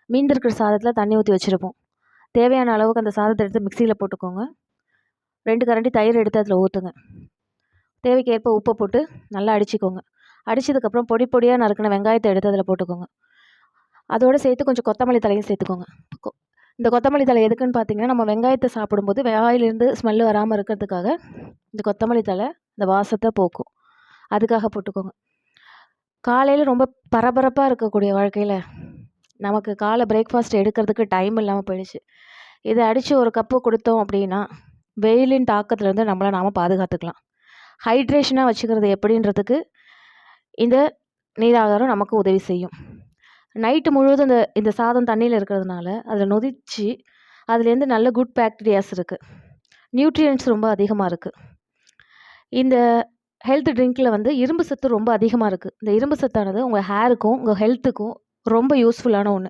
மீந்திருக்கிற சாதத்தில் தண்ணி ஊற்றி வச்சுருப்போம். தேவையான அளவுக்கு அந்த சாதத்தை எடுத்து மிக்சியில் போட்டுக்கோங்க. 2 கரண்டி தயிர் எடுத்து அதில் ஊற்றுங்க. தேவைக்கு ஏற்ப உப்பை போட்டு நல்லா அடிச்சுக்கோங்க. அடித்ததுக்கப்புறம் பொடி பொடியாக நறுக்கின வெங்காயத்தை எடுத்து அதில் போட்டுக்கோங்க. அதோடு சேர்த்து கொஞ்சம் கொத்தமல்லி தலையும் சேர்த்துக்கோங்க. இந்த கொத்தமல்லி தழை எதுக்குன்னு பார்த்தீங்கன்னா, நம்ம வெங்காயத்தை சாப்பிடும்போது வாயிலிருந்து ஸ்மெல்லு வராமல் இருக்கிறதுக்காக இந்த கொத்தமல்லி தழை இந்த வாசத்தை போக்கும். அதுக்காக போட்டுக்கோங்க. காலையில் ரொம்ப பரபரப்பாக இருக்கக்கூடிய வாழ்க்கையில் நமக்கு காலை பிரேக்ஃபாஸ்ட் எடுக்கிறதுக்கு டைம் இல்லாமல் போயிடுச்சு. இதை அடித்து ஒரு கப்பு கொடுத்தோம் அப்படின்னா வெயிலின் தாக்கத்துலேருந்து நம்மளை நாம் பாதுகாத்துக்கலாம். ஹைட்ரேஷனாக வச்சுக்கிறது எப்படின்றதுக்கு இந்த நீராகாரம் நமக்கு உதவி செய்யும். நைட்டு முழுவதும் இந்த சாதம் தண்ணியில் இருக்கிறதுனால அதில் நொதிச்சு அதுலேருந்து நல்ல குட் பாக்டீரியாஸ் இருக்குது. நியூட்ரியன்ட்ஸ் ரொம்ப அதிகமாக இருக்குது. இந்த ஹெல்த் ட்ரிங்க்கில் வந்து இரும்பு சத்து ரொம்ப அதிகமாக இருக்குது. இந்த இரும்பு சத்தானது உங்கள் ஹேருக்கும் உங்கள் ஹெல்த்துக்கும் ரொம்ப யூஸ்ஃபுல்லான ஒன்று.